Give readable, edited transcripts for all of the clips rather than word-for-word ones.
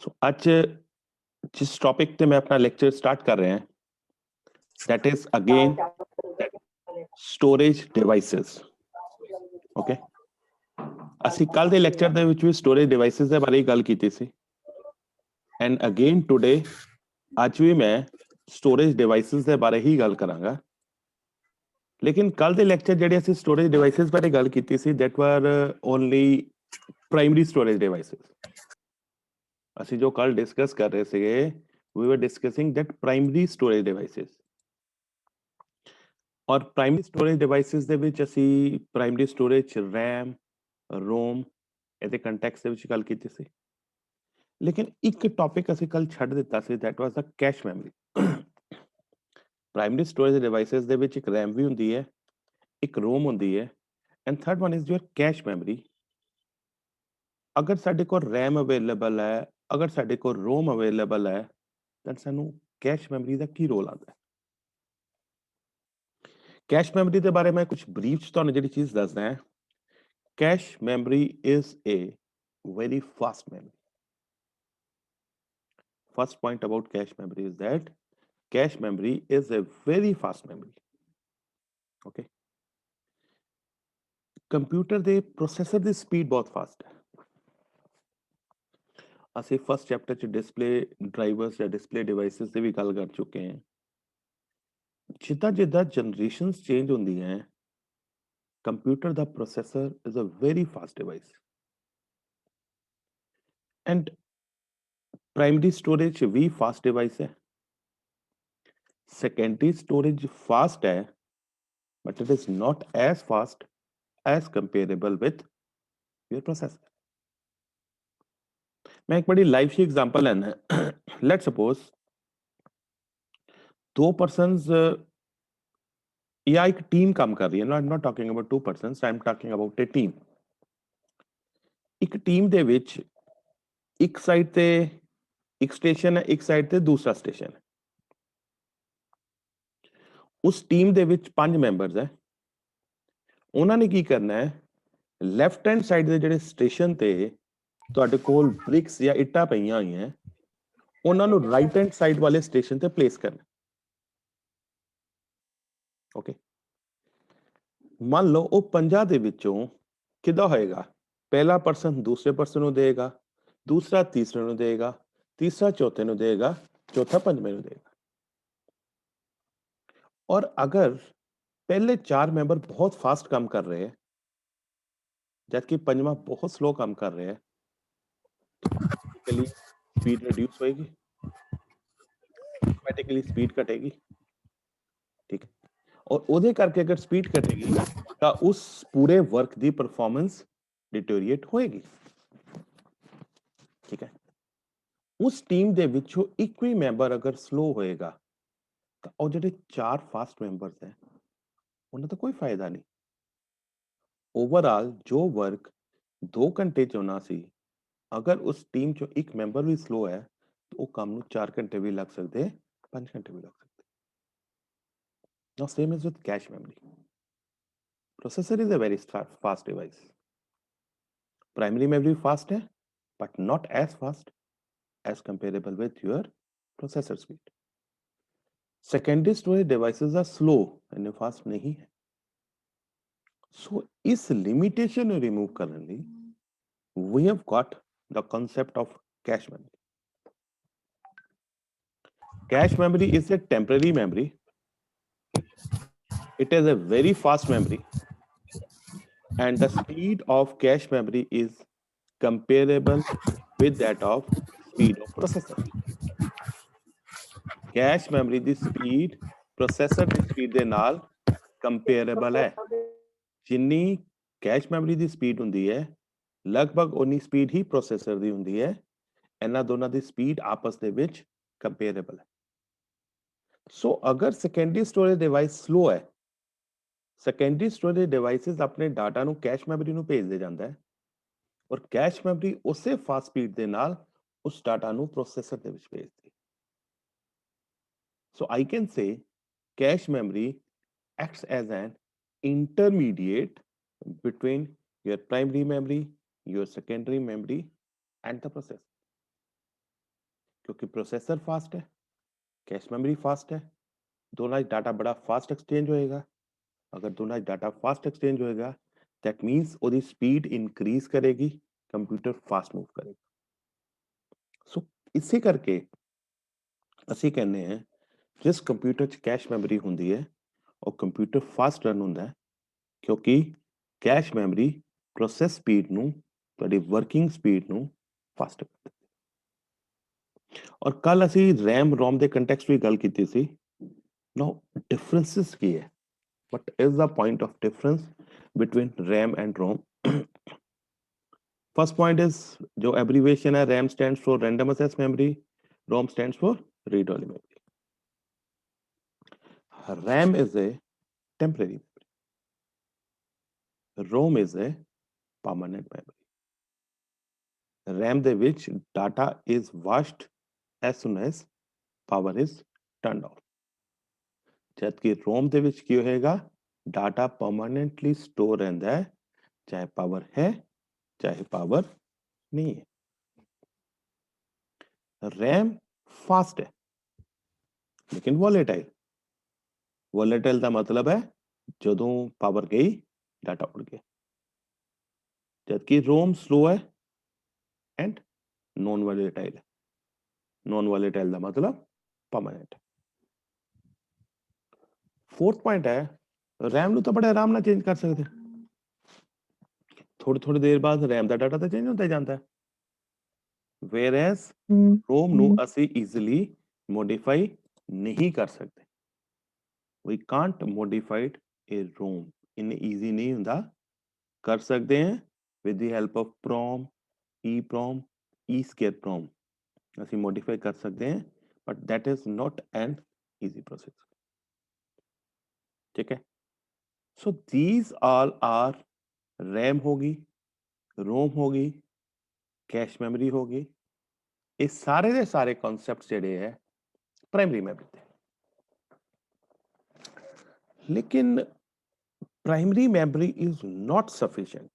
आज जिस टॉपिक पे मैं अपना लेक्चर स्टार्ट कर रहे हैं that is again storage devices. Okay, ਅਸੀਂ ਕੱਲ ਦੇ ਲੈਕਚਰ ਦੇ ਵਿੱਚ ਵੀ ਸਟੋਰੇਜ ਡਿਵਾਈਸਿਸ ਦੇ ਬਾਰੇ ਹੀ ਗੱਲ ਕੀਤੀ ਸੀ ਐਂਡ ਅਗੇਨ ਟੁਡੇ ਅੱਜ ਵੀ ਮੈਂ ਸਟੋਰੇਜ ਡਿਵਾਈਸਿਸ ਦੇ ਬਾਰੇ ਹੀ ਗੱਲ ਕਰਾਂਗਾ। ਲੇਕਿਨ ਕੱਲ ਦੇ ਲੈਕਚਰ ਜਿਹੜੇ ਅਸੀਂ ਸਟੋਰੇਜ ਡਿਵਾਈਸਿਸ ਬਾਰੇ ਗੱਲ ਕੀਤੀ ਸੀ that was only primary storage devices. ਅਸੀਂ ਜੋ ਕੱਲ ਡਿਸਕਸ ਕਰ ਰਹੇ ਸੀਗੇ we were discussing that primary storage devices ਔਰ ਪ੍ਰਾਇਮਰੀ ਸਟੋਰੇਜ ਡਿਵਾਈਸਿਸ ਦੇ ਵਿੱਚ ਅਸੀਂ ਪ੍ਰਾਇਮਰੀ ਸਟੋਰੇਜ RAM ROM ਇਹਦੇ ਕੰਟੈਕਸਟ ਦੇ ਵਿੱਚ ਗੱਲ ਕੀਤੀ ਸੀ। ਲੇਕਿਨ ਇੱਕ ਟੌਪਿਕ ਅਸੀਂ ਕੱਲ ਛੱਡ ਦਿੱਤਾ ਸੀ that was the cache memory. Primary storage devices ਦੇ ਵਿੱਚ ਇੱਕ RAM ਵੀ ਹੁੰਦੀ ਹੈ, ਇੱਕ ROM ਹੁੰਦੀ ਹੈ and third one is your cash memory. ਅਗਰ ਸਾਡੇ ਕੋਲ RAM ਅਵੇਲੇਬਲ ਹੈ, ਅਗਰ ਸਾਡੇ ਕੋਲ ROM ਅਵੇਲੇਬਲ ਹੈ ਤਾਂ ਸਾਨੂੰ ਕੈਸ਼ ਮੈਮਰੀ ਦਾ ਕੀ ਰੋਲ ਆਉਂਦਾ ਹੈ? ਕੈਸ਼ ਮੈਮਰੀ ਦੇ ਬਾਰੇ ਮੈਂ ਕੁਝ ਬਰੀਫ ਚ ਤੁਹਾਨੂੰ ਜਿਹੜੀ ਚੀਜ਼ ਦੱਸਦਾ ਹੈ। Cash memory is a very fast memory. First point about cache memory is that cache memory is a very fast memory. Okay. Computer ਦੇ ਪ੍ਰੋਸੈਸਰ ਦੀ ਸਪੀਡ ਬਹੁਤ ਫਾਸਟ ਹੈ। ਅਸੀਂ ਫਸਟ ਚੈਪਟਰ ਚ ਡਿਸਪਲੇ ਡਰਾਈਵਰਸ ਜਾਂ ਡਿਸਪਲੇ ਡਿਵਾਈਸਸ ਦੀ ਵੀ ਗੱਲ ਕਰ ਚੁੱਕੇ ਹਾਂ। ਜਿੱਦਾਂ ਜਿੱਦਾਂ ਜਨਰੇਸ਼ਨਸ ਚੇਂਜ ਹੁੰਦੀਆਂ ਕੰਪਿਊਟਰ ਦਾ processor is a very fast device and primary storage भी फास्ट डिवाइस है। सेकेंडरी स्टोरेज फास्ट है but it is not as fast as comparable with your processor. मैं एक बड़ी लाइव सी एग्जांपल लेना है। लेट सपोज दो पर्सन्स या एक टीम काम कर रही है। Not talking about to persons, I am talking about A team. एक टीम ਦੇ ਵਿੱਚ ਇੱਕ ਸਾਈਡ ਤੇ ਇੱਕ ਸਟੇਸ਼ਨ ਹੈ, ਇੱਕ ਸਾਈਡ ਤੇ ਦੂਸਰਾ ਸਟੇਸ਼ਨ ਹੈ। ਉਸ ਟੀਮ ਦੇ ਵਿੱਚ 5 ਮੈਂਬਰਸ ਹੈ। ਉਹਨਾਂ ਨੇ ਕੀ ਕਰਨਾ ਹੈ, ਲੈਫਟ ਹੈਂਡ ਸਾਈਡ ਦੇ ਜਿਹੜੇ ਸਟੇਸ਼ਨ ਤੇ ਤੁਹਾਡੇ ਕੋਲ ਬ੍ਰਿਕਸ ਜਾਂ ਇੱਟਾਂ ਪਈਆਂ ਹੋਈਆਂ ਉਹਨਾਂ ਨੂੰ ਰਾਈਟ ਹੈਂਡ ਸਾਈਡ ਵਾਲੇ ਸਟੇਸ਼ਨ ਤੇ ਪਲੇਸ ਕਰਨਾ। ਓਕੇ, ਮੰਨ ਲਓ ਉਹ 5 ਦੇ ਵਿੱਚੋਂ ਕਿੱਦਾਂ ਹੋਏਗਾ, ਪਹਿਲਾ ਪਰਸਨ ਦੂਸਰੇ ਪਰਸਨ ਨੂੰ ਦੇਗਾ, ਦੂਸਰਾ ਤੀਸਰੇ ਨੂੰ ਦੇਗਾ, तीसरा चौथे ਨੂੰ देगा, चौथा पंजवें ਨੂੰ देगा। और अगर पहले 4 मेंबर बहुत फास्ट काम कर रहे हैं जबकि पंजवा बहुत स्लो काम कर रहे हैं, स्पीड रिड्यूस होएगी, ऑटोमेटिकली स्पीड घटेगी। ठीक है, और ਉਹਦੇ ਕਰਕੇ अगर स्पीड घटेगी ਤਾਂ उस पूरे वर्क ਦੀ परफॉर्मेंस डिटोरिएट होएगी। ठीक है, उस टीम ਦੇ ਵਿੱਚੋਂ ਇੱਕ ਵੀ ਮੈਂਬਰ ਅਗਰ ਸਲੋ ਹੋਏਗਾ ਤਾਂ ਉਹ ਜਿਹੜੇ 4 ਫਾਸਟ ਮੈਂਬਰਸ ਹੈ ਉਹਨਾਂ ਦਾ ਕੋਈ ਫਾਇਦਾ ਨਹੀਂ। ओवरऑल जो वर्क 2 घंटे ਚ ਹੋਣਾ ਸੀ, ਅਗਰ ਉਸ ਟੀਮ ਚੋਂ ਇੱਕ ਮੈਂਬਰ ਵੀ ਸਲੋ ਹੈ ਤਾਂ ਉਹ ਕੰਮ ਨੂੰ 4 ਘੰਟੇ ਵੀ ਲੱਗ ਸਕਦੇ, 5 ਘੰਟੇ ਵੀ ਲੱਗ ਸਕਦੇ। Now same is with cache memory. Processor is a very fast device. Primary memory fast है but not as fast as comparable with your processor speed. Secondary storage devices are slow and fast नहीं है। So इस limitation को remove करने लिए we have got the concept of cache memory. Cache memory is a temporary memory. It is a very fast memory and the speed of cache memory is comparable with that of speed of processor. Cache memory the speed processor the speed ਦੇ ਨਾਲ comparable ਹੈ। ਜਿੰਨੀ cache memory ਦੀ speed ਹੁੰਦੀ ਹੈ ਲਗਭਗ ਉਨੀ speed ਹੀ processor ਦੀ ਹੁੰਦੀ ਹੈ। ਇਹਨਾਂ ਦੋਨਾਂ ਦੀ speed ਆਪਸ ਦੇ ਵਿੱਚ comparable ਹੈ। ਸੋ ਅਗਰ secondary storage device slow ਹੈ, secondary storage devices ਆਪਣੇ ਡਾਟਾ ਨੂੰ cache memory ਨੂੰ ਭੇਜਦੇ ਜਾਂਦਾ ਹੈ ਔਰ cache memory ਉਸੇ fast speed ਦੇ ਨਾਲ ਉਸ ਡਾਟਾ ਨੂੰ processor ਦੇ ਵਿੱਚ ਭੇਜਦੀ ਹੈ। So I can say cache memory acts as an intermediate between your primary memory, your secondary memory and the processor. क्योंकि प्रोसेसर फास्ट है, कैश मेमोरी फास्ट है, दोनों डाटा बड़ा फास्ट एक्सचेंज होएगा। अगर दोनों डाटा फास्ट एक्सचेंज होएगा that means ਉਹਦੀ स्पीड इंक्रीज करेगी, कंप्यूटर फास्ट मूव करेगा। सो इसे करके ਅਸੀਂ ਕਹਿੰਦੇ ਹਾਂ ਜਿਸ ਕੰਪਿਊਟਰ 'ਚ ਕੈਸ਼ ਮੈਮਰੀ ਹੁੰਦੀ ਹੈ ਉਹ ਕੰਪਿਊਟਰ ਫਾਸਟ ਰਨ ਹੁੰਦਾ ਹੈ ਕਿਉਂਕਿ ਕੈਸ਼ ਮੈਮਰੀ ਪ੍ਰੋਸੈਸ ਸਪੀਡ ਨੂੰ ਤੁਹਾਡੀ ਵਰਕਿੰਗ ਸਪੀਡ ਨੂੰ ਫਾਸਟ ਕਰ ਦਿੰਦੀ ਹੈ। ਔਰ ਕੱਲ ਅਸੀਂ ਰੈਮ ਰੋਮ ਦੇ ਕੰਟੈਕਸਟ ਵੀ ਗੱਲ ਕੀਤੀ ਸੀ। ਨਾਓ ਡਿਫਰੈਂਸਸ ਕੀ ਹੈ, what is the point of difference between RAM and ROM? First point is जो abbreviation है RAM stands for random access memory, ROM stands for read only memory. RAM is a temporary memory, ROM is a permanent memory. RAM ਦੇ ਵਿੱਚ data is washed as soon as power is turned off, जबकि ROM ਦੇ ਵਿੱਚ ਕੀ ਹੋਏਗਾ, data permanently store रहता है चाहे power है चाहे power नहीं है। रैम फास्ट है लेकिन वॉलेटाइल का मतलब है ਜਦੋਂ पावर गई डाटा उड़ गया, जबकि रोम स्लो है एंड नॉन वॉलेटाइल है। नॉन वॉलेटाइल का मतलब परमानेंट है। फोर्थ पॉइंट है रैम ਨੂੰ ਤਾਂ बड़े आराम ਨਾਲ चेंज कर सकते, थोड़ी थोड़ी देर बाद रैम का डाटा तो चेंज होता जाता है, whereas रोम ਨੂੰ ਅਸੀਂ easily modify नहीं कर सकते। we can't modify a ROM, इन्ने easy नहीं ਹੁੰਦਾ। कर सकते हैं with the help of PROM, EEPROM, EScape-PROM ਅਸੀਂ modify कर सकते हैं, but that is not an easy process। ठीक है, so these all are RAM होगी, ROM होगी, कैश मेमोरी होगी, ये सारे दे सारे कॉन्सेप्ट ਜਿਹੜੇ है प्राइमरी मेमोरी ਦੇ। लेकिन primary memory is not sufficient.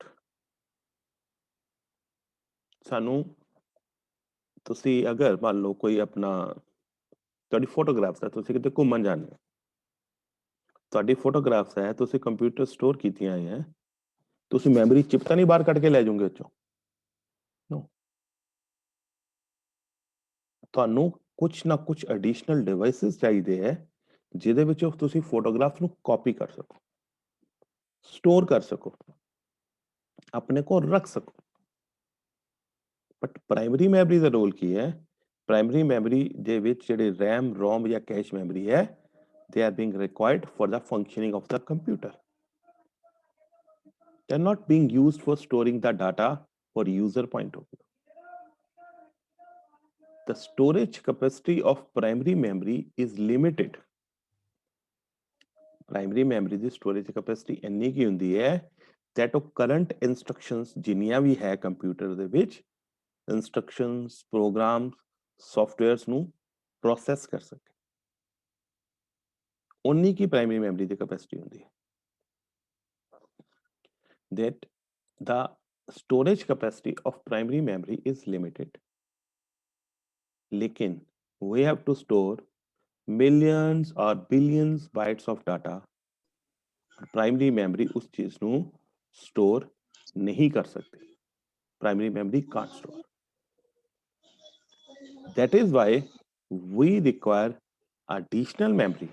ਸਾਨੂੰ ਤੁਸੀਂ अगर मान लो कोई अपना ਤੁਹਾਡੀ ਫੋਟੋਗ੍ਰਾਫਸ ਹੈ, ਤੁਸੀਂ ਕਿਤੇ ਘੁੰਮਣ ਜਾਂਦੇ ਹੋ, ਤੁਹਾਡੀ ਫੋਟੋਗ੍ਰਾਫਸ ਹੈ, ਤੁਸੀਂ ਕੰਪਿਊਟਰ ਸਟੋਰ ਕੀਤੀਆਂ ਹੈ, ਤੁਸੀਂ ਮੈਮਰੀ ਚਿਪ ਤਾਂ ਨਹੀਂ ਬਾਹਰ ਕੱਢ ਕੇ ਲੈ ਜਾਓਗੇ ਉੱਚੋਂ, नो। ਤੁਹਾਨੂੰ ਕੁਝ ਨਾ ਕੁਝ ਐਡੀਸ਼ਨਲ ਡਿਵਾਈਸਸ ਚਾਹੀਦੇ ਹੈ ਜਿਹਦੇ ਵਿੱਚ ਤੁਸੀਂ ਫੋਟੋਗ੍ਰਾਫ ਨੂੰ ਕਾਪੀ ਕਰ ਸਕੋ, ਸਟੋਰ ਕਰ ਸਕੋ, ਆਪਣੇ ਕੋਲ ਰੱਖ ਸਕੋ। ਬਟ ਪ੍ਰਾਇਮਰੀ ਮੈਮਰੀ ਦਾ ਰੋਲ ਕੀ ਹੈ? ਪ੍ਰਾਇਮਰੀ ਮੈਮਰੀ ਦੇ ਵਿੱਚ ਜਿਹੜੇ ਰੈਮ ਰੋਮ ਜਾਂ ਕੈਸ਼ ਮੈਮਰੀ ਹੈ they are being required for the functioning of the computer. They are not being used for storing the data for user point of view. The storage capacity of primary memory is limited. Primary memory the storage capacity ਇੰਨੀ ਕੀ ਹੁੰਦੀ ਹੈ that ਉਹ current instructions ਜਿੰਨੀਆਂ ਵੀ ਹੈ computer ਦੇ ਵਿੱਚ instructions, programs, softwares ਨੂੰ process ਕਰ ਸਕੇ, ਉਨੀ ਕੀ ਪ੍ਰਾਇਮਰੀ ਮੈਮਰੀ ਦੀ ਕੈਪੈਸਿਟੀ ਹੁੰਦੀ ਹੈ। that the storage capacity of primary memory is limited, लेकिन we have to store millions or billions bytes of data, primary memory उस चीज ਨੂੰ स्टोर नहीं कर सकती, primary memory can't store। that is why we require additional memory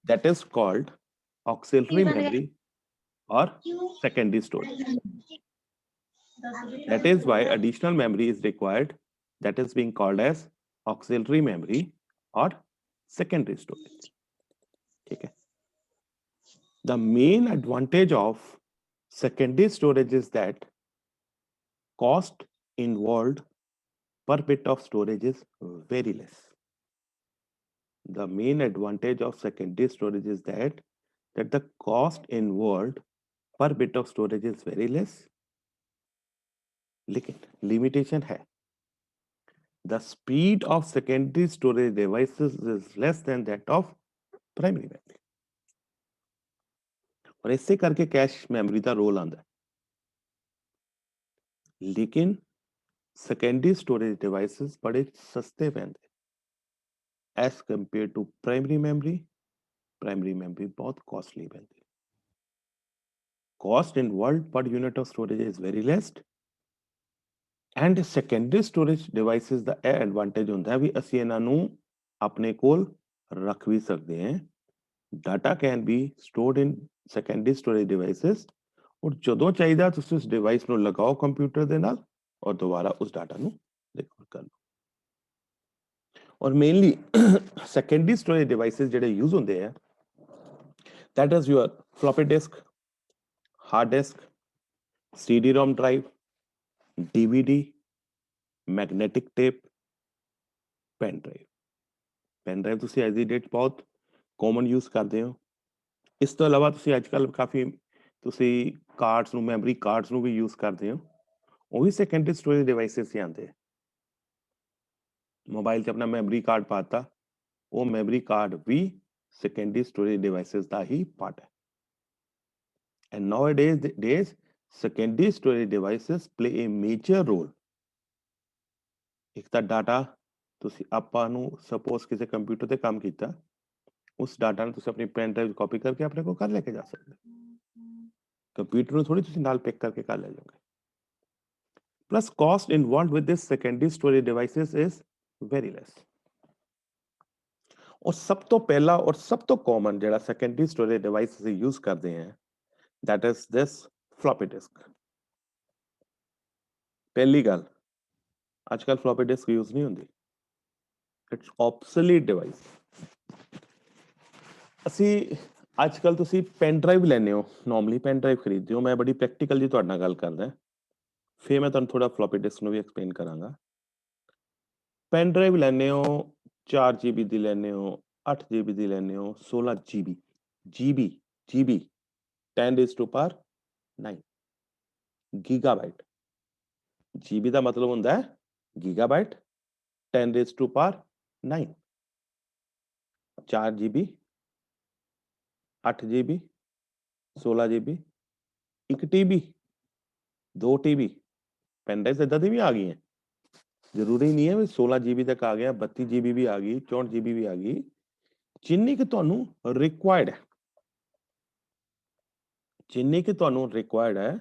that is called auxiliary memory or secondary storage। that is why additional memory is required, that is being called as auxiliary memory or secondary storage। ठीक है, the main advantage of secondary storage is that cost involved per bit of storage is very less। the main advantage of secondary storage is that the cost involved per bit of storage is very less, लेकिन limitation है, the speed of secondary storage devices is less than that of primary memory। और इससे करके cache memory का role आता है, लेकिन secondary storage devices ਬੜੇ ਸਸਤੇ ਪੈਂਦੇ as compare to primary memory ਬਹੁਤ ਕਾਸਟਲੀ ਪੈਂਦੀ cost involved per unit of storage is very less and secondary storage devices ਦਾ ਇਹ advantage ਹੁੰਦਾ ਵੀ ਅਸੀਂ ਇਹਨਾਂ ਨੂੰ ਆਪਣੇ ਕੋਲ ਰੱਖ ਵੀ ਸਕਦੇ ਹਾਂ data can be stored in secondary storage devices ਔਰ ਜਦੋਂ ਚਾਹੀਦਾ ਤੁਸੀਂ ਉਸ ਡਿਵਾਈਸ ਨੂੰ ਲਗਾਓ ਕੰਪਿਊਟਰ ਦੇ ਨਾਲ ਔਰ ਦੁਬਾਰਾ ਉਸ ਡਾਟਾ ਨੂੰ ਰਿਕਵਰ ਕਰ ਲਓ ਔਰ ਮੇਨਲੀ ਸੈਕੰਡਰੀ ਸਟੋਰੇਜ ਡਿਵਾਈਸਸ ਜਿਹੜੇ ਯੂਜ਼ ਹੁੰਦੇ ਆ that is your floppy disk hard disk CD-ROM drive DVD magnetic tape pen drive ਤੁਸੀਂ ਅੱਜ ਦੀ ਡੇਟ ਬਹੁਤ ਕਾਮਨ ਯੂਜ਼ ਕਰਦੇ ਹੋ ਇਸ ਤੋਂ ਇਲਾਵਾ ਤੁਸੀਂ ਅੱਜ ਕੱਲ੍ਹ ਕਾਫੀ ਤੁਸੀਂ ਕਾਰਡਸ ਨੂੰ ਮੈਮਰੀ ਕਾਰਡਸ ਨੂੰ ਵੀ ਯੂਜ਼ ਕਰਦੇ ਹੋ ਉਹ ਵੀ ਸੈਕੰਡਰੀ ਸਟੋਰੇਜ ਡਿਵਾਈਸਿਸ ਹੀ ਆਉਂਦੇ ਮੋਬਾਈਲ 'ਚ ਆਪਣਾ ਮੈਮਰੀ ਕਾਰਡ ਪਾਤਾ ਉਹ ਮੈਮਰੀ ਕਾਰਡ ਵੀ ਸੈਕੰਡਰੀ ਸਟੋਰੇਜ ਡਿਵਾਈਸਿਸ ਦਾ ਹੀ ਪਾਰਟ ਹੈ and nowadays secondary storage devices play a major role ਇੱਕ ਤਾਂ ਡਾਟਾ ਤੁਸੀਂ ਆਪਾਂ ਨੂੰ ਸਪੋਜ਼ ਕਿਸੇ ਕੰਪਿਊਟਰ ਤੇ ਕੰਮ ਕੀਤਾ ਉਸ ਡਾਟਾ ਨੂੰ ਤੁਸੀਂ ਆਪਣੀ ਪੈਨ ਡਰਾਈਵ ਕਾਪੀ ਕਰਕੇ ਆਪਣੇ ਕੋਲ ਘਰ ਲੈ ਕੇ ਜਾ ਸਕਦੇ ਕੰਪਿਊਟਰ ਨੂੰ ਥੋੜੀ ਤੁਸੀਂ ਨਾਲ ਪਿਕ ਕਰਕੇ ਘਰ ਲੈ ਜਾਓਗੇ plus cost involved with this secondary storage devices is very less और सब तो पहला और सब तो कॉमन ਜਿਹੜਾ secondary storage device ਅਸੀਂ यूज ਕਰਦੇ ਹਾਂ that is this floppy disk ਪਹਿਲੀ ਗੱਲ ਅੱਜ ਕੱਲ floppy disk यूज ਨਹੀਂ ਹੁੰਦੀ it's obsolete device ਅਸੀਂ ਅੱਜ ਕੱਲ ਤੁਸੀਂ ਪੈਨ ਡਰਾਈਵ ਲੈਣੇ ਹੋ ਨਾਰਮਲੀ ਪੈਨ ਡਰਾਈਵ ਖਰੀਦਦੇ ਹੋ ਮੈਂ ਬੜੀ ਪ੍ਰੈਕਟੀਕਲ ਜੀ ਤੁਹਾਡੇ ਨਾਲ ਗੱਲ ਕਰਦਾ ਫਿਰ ਮੈਂ ਤੁਹਾਨੂੰ ਥੋੜਾ floppy disk ਨੂੰ ਵੀ ਐਕਸਪਲੇਨ ਕਰਾਂਗਾ ਪੈਨ ਡਰਾਈਵ ਲੈਣੇ ਹੋ 4 GB ਦੀ ਲੈਣੇ ਹੋ 8 GB ਦੀ ਲੈਣੇ ਹੋ 16 GB 10 raised to power 9 gigabyte GB ਦਾ ਮਤਲਬ ਹੁੰਦਾ ਹੈ gigabyte 10 raised to power 9 4 GB 8 GB 16 GB 1 TB 2 TB pen drive ਇਦਾਂ ਦੀ ਵੀ ਆ ਗਈਆਂ ਜ਼ਰੂਰੀ ਨਹੀਂ ਹੈ ਵੀ 16 GB ਤੱਕ ਆ ਗਿਆ 32 GB ਵੀ ਆ ਗਈ 64 GB ਵੀ ਆ ਗਈ ਜਿੰਨੀ ਕਿ ਤੁਹਾਨੂੰ ਰਿਕੁਆਇਰਡ ਹੈ ਜਿੰਨੀ ਕਿ ਤੁਹਾਨੂੰ ਰਿਕੁਆਇਰਡ ਹੈ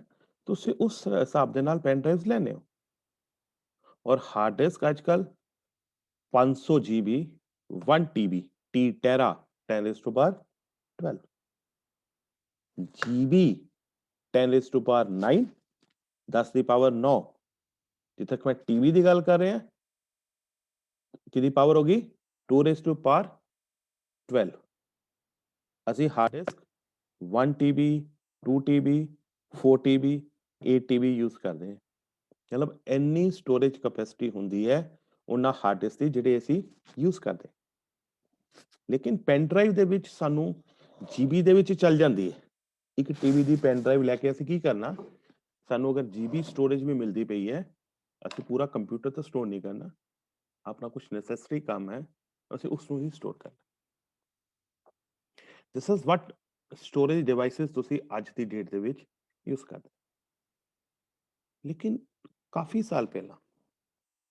ਤੁਸੀਂ ਉਸ ਹਿਸਾਬ ਦੇ ਨਾਲ ਪੈਨ ਡਰਾਈਵਸ ਲੈਣੇ ਹੋ ਔਰ ਹਾਰਡ ਡਿਸਕ ਅੱਜ ਕੱਲ 500 GB 1 TB T tera 10 raised to power 12 GB 10 raised to power 9 10 the power 9 ਜਿੱਥੇ ਤੱਕ ਮੈਂ ਟੀਵੀ ਦੀ ਗੱਲ ਕਰ ਰਿਹਾ ਕਿਹਦੀ ਪਾਵਰ ਹੋਗੀ 2 raised to power 12 ਅਸੀਂ hard disk 1 TB 2 TB 4 TB 8 TB use ਕਰਦੇ ਹਾਂ ਮਤਲਬ ਇੰਨੀ ਸਟੋਰੇਜ ਕੈਪੈਸਿਟੀ ਹੁੰਦੀ ਹੈ ਉਹਨਾਂ ਹਾਰਡ ਡਿਸਕ ਦੀ ਜਿਹੜੇ ਅਸੀਂ ਯੂਜ਼ ਕਰਦੇ ਲੇਕਿਨ ਪੈਨ ਡਰਾਈਵ ਦੇ ਵਿੱਚ ਸਾਨੂੰ GB ਦੇ ਵਿੱਚ ਚੱਲ ਜਾਂਦੀ ਹੈ ਇੱਕ TB ਦੀ ਪੈਨ ਡਰਾਈਵ ਲੈ ਕੇ ਅਸੀਂ ਕੀ ਕਰਨਾ ਸਾਨੂੰ ਅਗਰ GB ਸਟੋਰੇਜ ਵੀ ਮਿਲਦੀ ਪਈ ਹੈ ਅਸੀਂ ਪੂਰਾ ਕੰਪਿਊਟਰ ਤਾਂ ਸਟੋਰ ਨਹੀਂ ਕਰਨਾ ਆਪਣਾ ਕੁਝ ਨੈਸੈਸਰੀ ਕੰਮ ਹੈ ਅਸੀਂ ਉਸ ਨੂੰ ਹੀ ਸਟੋਰ ਕਰਨਾ ਦਿਸ ਇਜ਼ ਵਾਟ ਸਟੋਰੇਜ ਡਿਵਾਈਸਿਸ ਤੁਸੀਂ ਅੱਜ ਦੀ ਡੇਟ ਦੇ ਵਿੱਚ ਯੂਜ਼ ਕਰਦੇ ਲੇਕਿਨ ਕਾਫੀ ਸਾਲ ਪਹਿਲਾਂ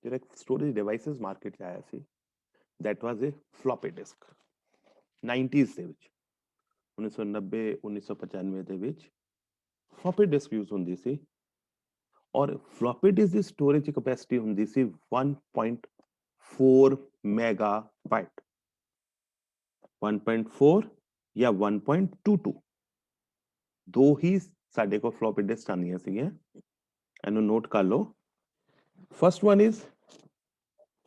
ਜਿਹੜਾ ਸਟੋਰੇਜ ਡਿਵਾਈਸਿਸ ਮਾਰਕੀਟ 'ਚ ਆਇਆ ਸੀ that was a floppy disk 90s ਦੇ ਵਿੱਚ 1990 1995 ਦੇ ਵਿੱਚ floppy disk ਯੂਜ਼ ਹੁੰਦੀ ਸੀ ਔਰ floppy disk ਦੀ ਸਟੋਰੇਜ ਕੈਪੈਸਿਟੀ ਹੁੰਦੀ ਸੀ 1.4 megabyte 1.4 ਜਾਂ 1.22 ਦੋ ਹੀ ਸਾਡੇ ਕੋਲ floppy disk ਆਉਂਦੀਆਂ ਸੀਗੀਆਂ ਇਹਨੂੰ ਨੋਟ ਕਰ ਲਓ first one is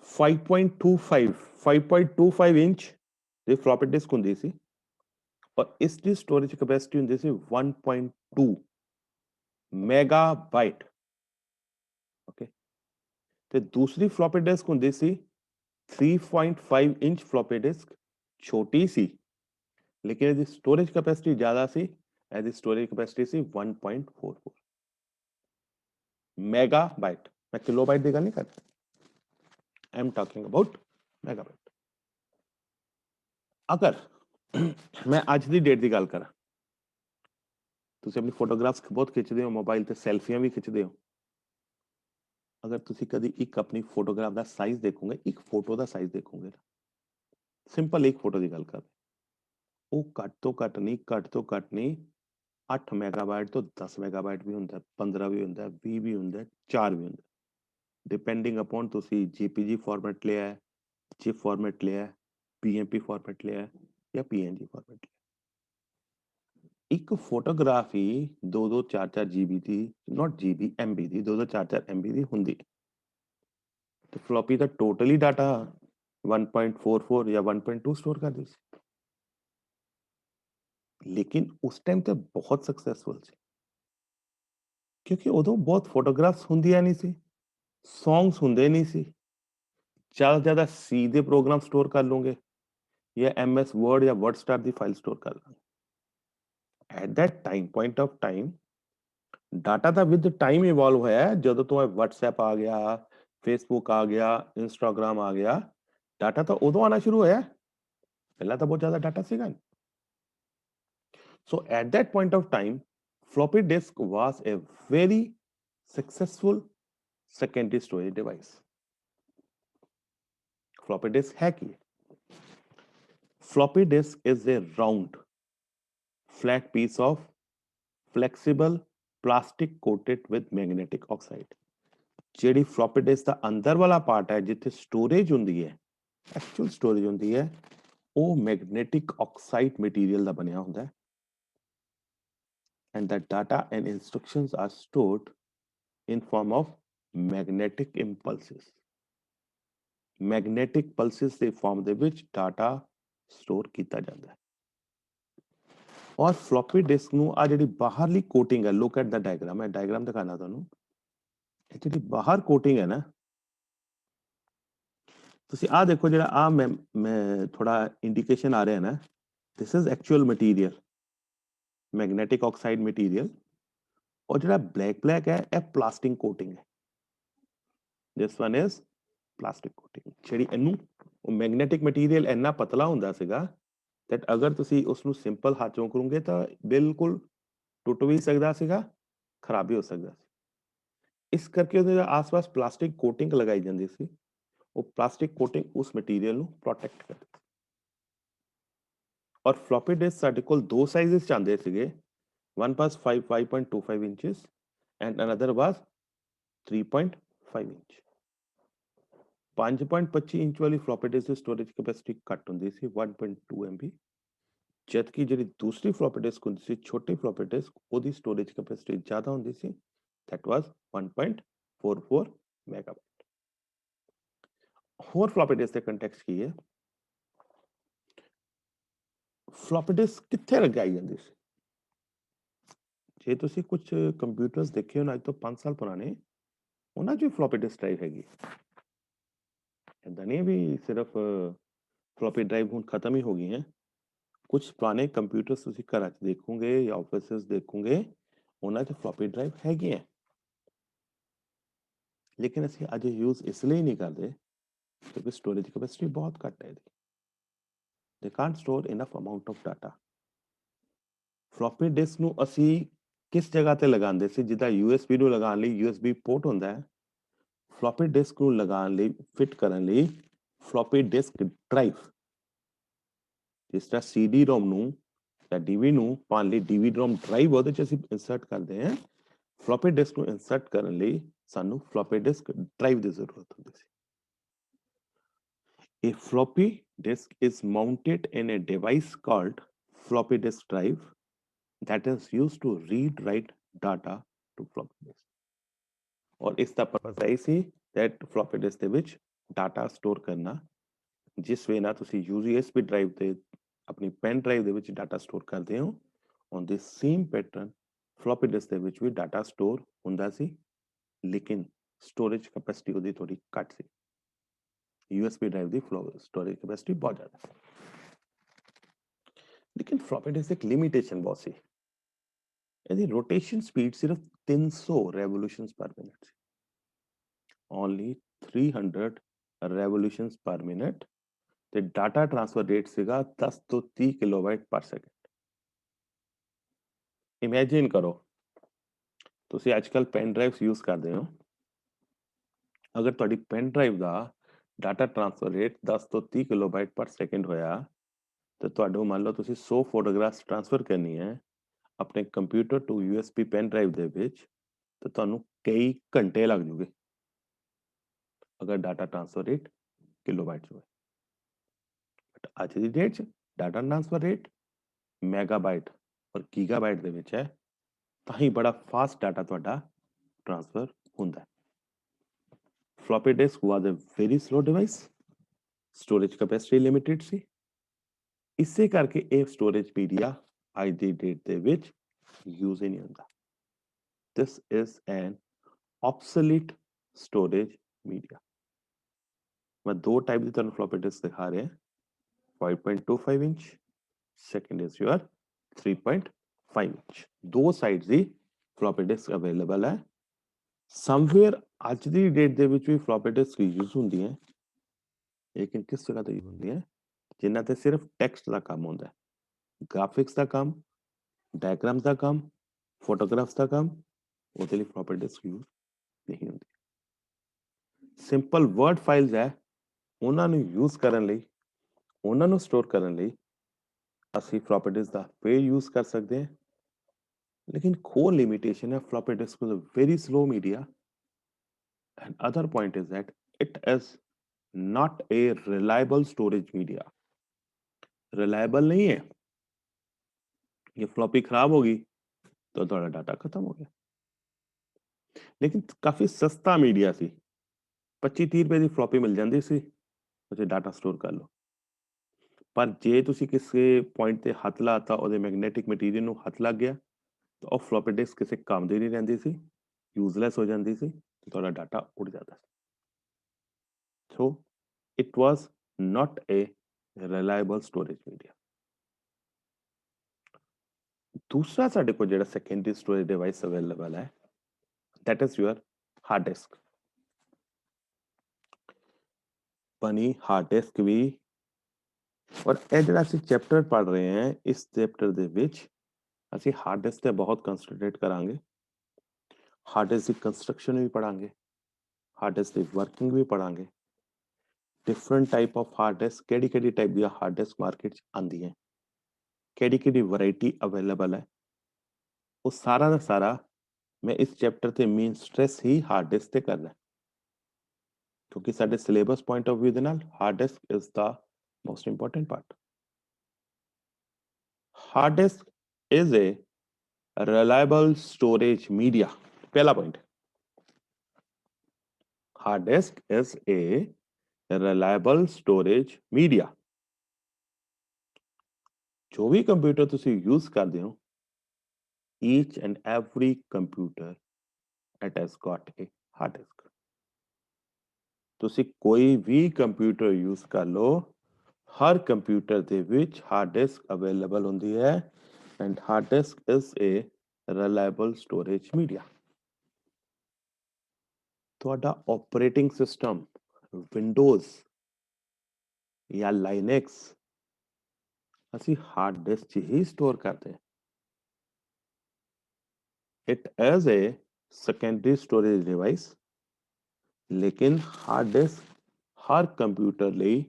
5.25 inch the floppy disc ਹੁੰਦੀ ਸੀ ਔਰ ਇਸ ਦੀ ਸਟੋਰੇਜ ਕੈਪੈਸਿਟੀ ਹੁੰਦੀ ਸੀ 1.2 ਮੈਗਾਬਾਈਟ ਓਕੇ ਤੇ ਦੂਸਰੀ ਫਲੋਪੀ ਡਿਸਕ ਹੁੰਦੀ ਸੀ 3.5 ਇੰਚ ਫਲੋਪੀ ਡਿਸਕ ਛੋਟੀ ਸੀ ਲੇਕਿਨ ਇਹਦੀ ਸਟੋਰੇਜ ਕੈਪੈਸਿਟੀ ਜ਼ਿਆਦਾ ਸੀ ਇਹਦੀ ਸਟੋਰੇਜ ਕੈਪੈਸਿਟੀ ਸੀ 1.44 ਮੈਗਾਬਾਈਟ ਮੈਂ ਕਿਲੋਬਾਈਟ ਦੀ ਗੱਲ ਨਹੀਂ ਕਰ ਰਿਹਾ I am talking about megabyte. अगर मैं आज ਦੀ ਡੇਟ ਦੀ ਗੱਲ ਕਰਾਂ ਤੁਸੀਂ ਆਪਣੀ ਫੋਟੋਗ੍ਰਾਫਸ ਬਹੁਤ ਖਿੱਚਦੇ ਹੋ ਮੋਬਾਈਲ ਤੇ ਸੈਲਫੀਆਂ ਵੀ ਖਿੱਚਦੇ ਹੋ ਅਗਰ ਤੁਸੀਂ ਕਦੀ ਇੱਕ ਆਪਣੀ ਫੋਟੋਗ੍ਰਾਫ ਦਾ ਸਾਈਜ਼ ਦੇਖੋਗੇ, ਇੱਕ ਫੋਟੋ ਦਾ ਸਾਈਜ਼ ਦੇਖੋਗੇ, ਸਿੰਪਲ ਇੱਕ ਫੋਟੋ ਦੀ ਗੱਲ ਕਰ, ਉਹ ਘੱਟ ਤੋਂ ਘੱਟ ਨਹੀਂ 8 ਮੈਗਾਬਾਈਟ ਤੋਂ 10 ਮੈਗਾਬਾਈਟ ਵੀ ਹੁੰਦਾ, 15 ਵੀ ਹੁੰਦਾ, 20 ਵੀ ਹੁੰਦਾ, 4 ਵੀ ਹੁੰਦਾ, ਡਿਪੈਂਡਿੰਗ ਅਪੋਨ ਤੁਸੀਂ ਜੀਪੀਜੀ ਫਾਰਮੈਟ ਲਿਆ ਹੈ, ਜਿਪ ਫਾਰਮੈਟ ਲਿਆ ਹੈ, ਪੀਐਮਪੀ ਫਾਰਮੈਟ ਲਿਆ ਹੈ ਜਾਂ ਪੀਐਨਜੀ ਫਾਰਮੈਟ ਲਿਆ। ਇੱਕ ਫੋਟੋਗ੍ਰਾਫ ਹੀ 2-2 4-4 ਜੀਬੀ ਦੀ, ਨਾਟ ਜੀਬੀ, ਐਮਬੀ ਦੀ, 2-2 4-4 ਐਮਬੀ ਦੀ ਹੁੰਦੀ ਹੈ। ਤੇ ਫਲੋਪੀ ਦਾ ਟੋਟਲੀ ਡਾਟਾ 1.44 ਜਾਂ 1.2 ਸਟੋਰ ਕਰਦੀ ਸੀ, ਲੇਕਿਨ ਉਸ ਟਾਈਮ ਤੇ ਬਹੁਤ ਸਕਸੈਸਫੁਲ ਸੀ, ਕਿਉਂਕਿ ਉਦੋਂ ਬਹੁਤ ਫੋਟੋਗ੍ਰਾਫਸ ਹੁੰਦੀਆਂ ਨਹੀਂ ਸੀ, ਸੌਂਗਸ ਹੁੰਦੇ ਨਹੀਂ ਸੀ, ਜ਼ਿਆਦਾ ਜ਼ਿਆਦਾ ਸੀ ਦੇ ਪ੍ਰੋਗਰਾਮ ਸਟੋਰ ਕਰ ਲਓਗੇ ਜਾਂ ਐਮਐਸ ਵਰਡ ਜਾਂ ਵਰਡਸਟਾਰ ਦੀ ਫਾਈਲ ਸਟੋਰ ਕਰ ਲਾਂਗੇ। At that time, point of time, data ਤਾਂ ਵਿਦ ਟਾਈਮ ਇਵੋਲਵ ਹੋਇਆ, ਜਦੋਂ ਤੋਂ WhatsApp ਆ ਗਿਆ, ਫੇਸਬੁੱਕ ਆ ਗਿਆ, ਇੰਸਟਾਗ੍ਰਾਮ ਆ ਗਿਆ, ਡਾਟਾ ਤਾਂ ਉਦੋਂ ਆਣਾ ਸ਼ੁਰੂ ਹੋਇਆ, ਪਹਿਲਾਂ ਤਾਂ ਬਹੁਤ ਜ਼ਿਆਦਾ ਡਾਟਾ ਸੀਗਾ ਨਹੀਂ। So at that point of time, floppy disk was a very successful secondary storage device. Floppy disk है की? Floppy disk is a round, flat piece of flexible plastic coated with magnetic oxide. ਜਿਹੜੀ floppy disk ਦਾ ਅੰਦਰ ਵਾਲਾ part ਹੈ ਜਿੱਥੇ storage ਹੁੰਦੀ ਹੈ, actual storage ਹੁੰਦੀ ਹੈ, ਉਹ ਮੈਗਨੈਟਿਕ ਆਕਸਾਈਡ ਮਟੀਰੀਅਲ ਦਾ ਬਣਿਆ ਹੁੰਦਾ ਹੈ, and the data and instructions are stored in form of magnetic impulses. Magnetic pulses ਦੇ ਫਾਰਮ ਦੇ ਵਿੱਚ ਡਾਟਾ ਸਟੋਰ ਕੀਤਾ ਜਾਂਦਾ ਹੈ। ਔਰ ਫਲੋਪੀ ਡਿਸਕ ਨੂੰ ਆ ਜਿਹੜੀ ਬਾਹਰਲੀ ਕੋਟਿੰਗ ਹੈ, ਲੁੱਕ ਐਟ ਦਾ ਡਾਇਗਰਾਮ, ਮੈਂ ਡਾਇਗਰਾਮ ਦਿਖਾਣਾ ਤੁਹਾਨੂੰ, ਇਹ ਜਿਹੜੀ ਬਾਹਰ ਕੋਟਿੰਗ ਹੈ ਨਾ, ਤੁਸੀਂ ਆ ਦੇਖੋ, ਜਿਹੜਾ ਆ ਮੈਂ ਥੋੜਾ ਇੰਡੀਕੇਸ਼ਨ ਆ ਰਿਹਾ ਨਾ, this is actual material, magnetic oxide material, ਔਰ ਜਿਹੜਾ ਬਲੈਕ ਹੈ ਇਹ ਪਲਾਸਟਿਕ ਕੋਟਿੰਗ ਹੈ, this one is plastic coating. ਜਿਹੜੀ ਇਹਨੂੰ, ਉਹ ਮੈਗਨੈਟਿਕ ਮਟੀਰੀਅਲ ਇੰਨਾ ਪਤਲਾ ਹੁੰਦਾ ਸੀਗਾ that ਅਗਰ ਤੁਸੀਂ ਉਸ ਨੂੰ ਸਿੰਪਲ ਹੱਥ ਚੋਂ ਕਰੋਗੇ ਤਾਂ ਬਿਲਕੁਲ ਟੁੱਟ ਵੀ ਸਕਦਾ ਸੀਗਾ, ਖਰਾਬ ਵੀ ਹੋ ਸਕਦਾ ਸੀ, ਇਸ ਕਰਕੇ ਉਹਦੇ ਆਸ-ਪਾਸ ਪਲਾਸਟਿਕ ਕੋਟਿੰਗ ਲਗਾਈ ਜਾਂਦੀ ਸੀ, ਉਹ ਪਲਾਸਟਿਕ ਕੋਟਿੰਗ ਉਸ ਮਟੀਰੀਅਲ ਨੂੰ ਪ੍ਰੋਟੈਕਟ ਕਰਦੀ ਸੀ। ਔਰ ਫਲੋਪੀ ਡਿਸਕ ਸਾਡੇ ਕੋਲ ਦੋ ਸਾਈਜ਼ਸ ਚ ਆਉਂਦੇ ਸੀਗੇ, one was 5.25 inches and another was 3.5 inch। 5.25 inch ਵਾਲੀ ਫਲੋਪੀ ਡਿਸਕ ਦੀ ਸਟੋਰੇਜ ਕੈਪੈਸਿਟੀ ਘੱਟ ਹੁੰਦੀ ਸੀ, 1.2 MB, ਜਦਕਿ ਜਿਹੜੀ ਦੂਸਰੀ ਫਲੋਪੀ ਡਿਸਕ ਹੁੰਦੀ ਸੀ, ਛੋਟੀ ਫਲੋਪੀ ਡਿਸਕ, ਉਹਦੀ ਸਟੋਰੇਜ ਕੈਪੈਸਿਟੀ ਜ਼ਿਆਦਾ ਹੁੰਦੀ ਸੀ, that was 1.44 ਮੈਗਾਬਾਈਟ। ਹੋਰ ਫਲੋਪੀ ਡਿਸਕ ਦੇ ਕੰਟੈਕਸਟ ਕੀ ਹੈ, ਫਲੋਪੀ ਡਿਸਕ ਕਿੱਥੇ ਲਗਾਈ ਜਾਂਦੀ ਸੀ? ਜੇ ਤੁਸੀਂ ਕੁਝ ਕੰਪਿਊਟਰਸ ਦੇਖੇ ਹੋਣ ਅੱਜ ਤੋਂ 5 ਸਾਲ ਪੁਰਾਣੇ, ਉਹਨਾਂ 'ਚ ਵੀ ਫਲੋਪੀ ਡਿਸਕ ਡਰਾਈਵ ਹੈਗੀ। ਏਦਾਂ ਨਹੀਂ ਵੀ ਸਿਰਫ ਫਲੋਪੀ ਡਰਾਈਵ ਹੁਣ ਖਤਮ ਹੀ ਹੋ ਗਈ ਹੈ, ਕੁਝ ਪੁਰਾਣੇ ਕੰਪਿਊਟਰਸ ਤੁਸੀਂ ਘਰਾਂ 'ਚ ਦੇਖੋਗੇ ਜਾਂ ਆਫਿਸਿਸ ਦੇਖੋਗੇ, ਉਹਨਾਂ 'ਚ ਫਲੋਪੀ ਡਰਾਈਵ ਹੈਗੀ ਹੈ, ਲੇਕਿਨ ਅਸੀਂ ਅੱਜ ਯੂਜ਼ ਇਸ ਲਈ ਨਹੀਂ ਕਰਦੇ ਕਿਉਂਕਿ ਸਟੋਰੇਜ ਕੈਪੈਸਿਟੀ ਬਹੁਤ ਘੱਟ ਹੈ ਇਹਦੀ, they can't store enough amount of data। Floppy disk ਨੂੰ ਅਸੀਂ ਕਿਸ ਜਗ੍ਹਾ ਤੇ ਲਗਾਉਂਦੇ ਸੀ, ਜਿੱਦਾਂ USB ਨੂੰ ਲਗਾਉਣ ਲਈ USB ਪੋਰਟ ਹੁੰਦਾ ਹੈ, ਫਲੋਪੀ ਡਿਸਕ ਨੂੰ ਲਗਾਉਣ ਲਈ, ਫਿਟ ਕਰਨ ਲਈ ਫਲੋਪੀ ਡਿਸਕ ਡਰਾਈਵ, ਜਿਸ ਤਰ੍ਹਾਂ CD ROM ਨੂੰ ਜਾਂ DV ਨੂੰ ਪਾਉਣ ਲਈ DVD ROM ਡਰਾਈਵ ਉਹਦੇ 'ਚ ਅਸੀਂ ਇੰਸਰਟ ਕਰਦੇ ਹਾਂ, ਫਲੋਪੀ ਡਿਸਕ ਨੂੰ ਇੰਸਰਟ ਕਰਨ ਲਈ ਸਾਨੂੰ ਫਲੋਪੀ ਡਿਸਕ ਡਰਾਈਵ ਦੀ ਜ਼ਰੂਰਤ ਹੁੰਦੀ ਸੀ। A floppy disk is mounted in a device called floppy disk drive that is used to read write data to floppy disk। ਔਰ ਇਸ ਦਾ ਪਰਪਸ ਇਹ ਸੀ that floppy disk ਦੇ ਵਿੱਚ ਡਾਟਾ ਸਟੋਰ ਕਰਨਾ, ਜਿਸ ਵੇ ਨਾਲ ਤੁਸੀਂ USB ਡਰਾਈਵ ਤੇ ਆਪਣੀ ਪੈਨ ਡਰਾਈਵ ਦੇ ਵਿੱਚ ਡਾਟਾ ਸਟੋਰ ਕਰਦੇ ਹੋ, on the same pattern floppy disk ਦੇ ਵਿੱਚ ਵੀ ਡਾਟਾ ਸਟੋਰ ਹੁੰਦਾ ਸੀ, ਲੇਕਿਨ ਸਟੋਰੇਜ ਕੈਪੈਸਿਟੀ ਉਹਦੀ ਥੋੜੀ ਘੱਟ ਸੀ, USB ਡਰਾਈਵ ਦੀ ਸਟੋਰੇਜ ਕੈਪੈਸਿਟੀ ਬਹੁਤ ਜ਼ਿਆਦਾ ਸੀ। ਲੇਕਿਨ ਫਲੋਪੀ ਡਿਸਕ ਇੱਕ ਲਿਮਿਟੇਸ਼ਨ ਬਹੁਤ ਸੀ, ਇਹਦੀ ਰੋਟੇਸ਼ਨ ਸਪੀਡ ਸਿਰਫ 300 ਰੈਵੋਲੂਸ਼ਨਸ ਪਰ ਮਿੰਟ ਸੀ, ਓਨਲੀ 300 ਰੈਵੋਲੂਸ਼ਨਸ ਪਰ ਮਿੰਟ, ਤੇ ਡਾਟਾ ਟ੍ਰਾਂਸਫਰ ਰੇਟ ਸੀਗਾ 10 ਤੋਂ 30 ਕਿਲੋਬਾਈਟ ਪਰ ਸੈਕਿੰਡ। ਇਮੇਜਿਨ ਕਰੋ, ਤੁਸੀਂ ਅੱਜ ਕੱਲ ਪੈਨ ਡਰਾਈਵਸ ਯੂਜ਼ ਕਰਦੇ ਹੋ, ਅਗਰ ਤੁਹਾਡੀ ਪੈਨ ਡਰਾਈਵ ਦਾ ਡਾਟਾ ਟ੍ਰਾਂਸਫਰ ਰੇਟ 10 ਤੋਂ 30 ਕਿਲੋਬਾਈਟ ਪਰ ਸੈਕਿੰਡ ਹੋਇਆ ਤੇ ਤੁਹਾਨੂੰ ਮੰਨ ਲਓ ਤੁਸੀਂ 100 ਫੋਟੋਗ੍ਰਾਫਸ ਟ੍ਰਾਂਸਫਰ ਕਰਨੀ ਹੈ ਆਪਣੇ computer to USB pen drive ਦੇ ਵਿੱਚ ਤੇ ਤੁਹਾਨੂੰ ਕਈ ਘੰਟੇ ਲੱਗ ਜੂਗੇ ਅਗਰ ਡਾਟਾ ਟ੍ਰਾਂਸਫਰ ਰੇਟ ਕਿਲੋਬਾਈਟ 'ਚ ਹੋਵੇ ਬਟ ਅੱਜ ਦੀ ਡੇਟ 'ਚ ਡਾਟਾ ਟ੍ਰਾਂਸਫਰ ਰੇਟ ਮੈਗਾਬਾਈਟ ਔਰ ਗੀਗਾਬਾਈਟ ਦੇ ਵਿੱਚ ਹੈ ਤਾਂ ਹੀ ਬੜਾ ਫਾਸਟ ਡਾਟਾ ਤੁਹਾਡਾ ਟ੍ਰਾਂਸਫਰ ਹੁੰਦਾ ਹੈ floppy disk was a very slow device storage capacity limited ਸੀ ਇਸੇ ਕਰਕੇ ਇਹ storage media ਅੱਜ ਦੀ ਡੇਟ ਦੇ ਵਿੱਚ ਯੂਜ਼ ਹੀ ਨਹੀਂ ਹੁੰਦਾ this is an obsolete storage media मैं दो टाइप की तरह floppy disk दिखा रहे हैं 5.25 inch second is your 3.5 inch दो साइड ਦੀ floppy disk available ਹੈ somewhere ਅੱਜ ਦੀ ਡੇਟ ਦੇ ਵਿੱਚ ਵੀ floppy disk ਯੂਜ਼ ਹੁੰਦੀ ਹੈ ਲੇਕਿਨ ਕਿਸ ਜਗ੍ਹਾ ਤੇ ਯੂਜ਼ ਹੁੰਦੀ ਹੈ ਜਿਨ੍ਹਾਂ ਤੇ ਸਿਰਫ ਟੈਕਸਟ ਦਾ ਕੰਮ ਹੁੰਦਾ ਹੈ ਗ੍ਰਾਫਿਕਸ ਦਾ ਕੰਮ ਡਾਇਗਰਾਮਸ ਦਾ ਕੰਮ ਫੋਟੋਗ੍ਰਾਫਸ ਦਾ ਕੰਮ ਉਹਦੇ ਲਈ floppy disk ਯੂਜ਼ ਨਹੀਂ ਹੁੰਦੀ ਸਿੰਪਲ ਵਰਡ ਫਾਈਲਸ ਹੈ ਉਹਨਾਂ ਨੂੰ ਯੂਜ਼ ਕਰਨ ਲਈ ਉਹਨਾਂ ਨੂੰ ਸਟੋਰ ਕਰਨ ਲਈ ਅਸੀਂ floppy disk ਦਾ ਫਿਰ ਯੂਜ਼ ਕਰ ਸਕਦੇ ਹਾਂ ਲੇਕਿਨ core limitation ਹੈ floppy disk is a very slow media and other point is that it is not a reliable storage media reliable नहीं है ये floppy खराब होगी तो ਤੁਹਾਡਾ ਡਾਟਾ ਖਤਮ ਹੋ ਗਿਆ ਲੇਕਿਨ ਕਾਫੀ ਸਸਤਾ ਮੀਡੀਆ ਸੀ 25-30 ਰੁਪਏ ਦੀ ਫਲੋਪੀ ਮਿਲ ਜਾਂਦੀ ਸੀ ਉੱਥੇ ਡਾਟਾ ਸਟੋਰ ਕਰ ਲਓ ਪਰ ਜੇ ਤੁਸੀਂ ਕਿਸੇ ਪੁਆਇੰਟ ਤੇ ਹੱਥ ਲਾਤਾ ਉਹਦੇ ਮੈਗਨੈਟਿਕ ਮਟੀਰੀਅਲ ਨੂੰ ਹੱਥ ਲੱਗ ਗਿਆ ਤਾਂ ਉਹ ਫਲੋਪੀ ਡਿਸਕ ਕਿਸੇ ਕੰਮ ਦੀ ਨਹੀਂ ਰਹਿੰਦੀ ਸੀ ਯੂਜ਼ਲੈਸ ਹੋ ਜਾਂਦੀ ਸੀ ਤੇ ਤੁਹਾਡਾ ਡਾਟਾ ਉੱਡ ਜਾਂਦਾ ਸੀ so it was not a reliable storage media ਦੂਸਰਾ ਸਾਡੇ ਕੋਲ ਜਿਹੜਾ ਸੈਕੰਡਰੀ ਸਟੋਰੇਜ ਡਿਵਾਈਸ ਅਵੇਲੇਬਲ ਹੈ that is your hard disk ਬਣੀ ਹਾਰਡ ਡਿਸਕ ਵੀ ਔਰ ਇਹ ਜਿਹੜਾ ਅਸੀਂ ਚੈਪਟਰ ਪੜ੍ਹ ਰਹੇ ਹਾਂ ਇਸ ਚੈਪਟਰ ਦੇ ਵਿੱਚ ਅਸੀਂ ਹਾਰਡ ਡਿਸਕ ਤੇ ਬਹੁਤ ਕੰਸੈਂਟਰੇਟ ਕਰਾਂਗੇ ਹਾਰਡ ਡਿਸਕ ਦੀ ਕੰਸਟਰਕਸ਼ਨ ਵੀ ਪੜਾਂਗੇ ਹਾਰਡ ਡਿਸਕ ਦੀ ਵਰਕਿੰਗ ਵੀ ਪੜਾਂਗੇ different type of hard disk ਕਿਹੜੀ ਟਾਈਪ ਦੀਆਂ ਹਾਰਡ ਡਿਸਕ ਮਾਰਕੀਟ 'ਚ ਆਉਂਦੀਆਂ ਕਿਹੜੀ ਵੈਰਾਈਟੀ ਅਵੇਲੇਬਲ ਹੈ ਉਹ ਸਾਰਾ ਦਾ ਸਾਰਾ ਮੈਂ ਇਸ ਚੈਪਟਰ ਤੇ ਮੇਨ ਸਟ੍ਰੈਸ ਹੀ ਹਾਰਡ ਡਿਸਕ ਤੇ ਕਰਨਾ ਕਿਉਂਕਿ ਸਾਡੇ ਸਿਲੇਬਸ ਪੁਆਇੰਟ ਆਫ ਵਿਊ ਦੇ ਨਾਲ hard disk is the most important part hard disk is a reliable storage media पहला point hard disk is a reliable storage media जो भी कंप्यूटर ਤੁਸੀਂ यूज ਕਰਦੇ ਹੋ each and every computer it has got a hard disk ਤੁਸੀਂ ਕੋਈ ਵੀ computer use ਕਰ ਲਓ ਹਰ ਕੰਪਿਊਟਰ ਦੇ ਵਿੱਚ ਹਾਰਡ ਡਿਸਕ ਅਵੇਲੇਬਲ ਹੁੰਦੀ ਹੈ and hard disk is a reliable storage media ਤੁਹਾਡਾ ਆਪਰੇਟਿੰਗ ਸਿਸਟਮ ਵਿੰਡੋਜ਼ ਜਾਂ ਲਾਈਨੈਕਸ ਅਸੀਂ ਹਾਰਡ ਡਿਸਕ 'ਚ ਹੀ ਸਟੋਰ ਕਰਦੇ ਹਾਂ it as a secondary storage device ਲੇਕਿਨ ਹਾਰਡ ਡਿਸਕ ਹਰ ਕੰਪਿਊਟਰ ਲਈ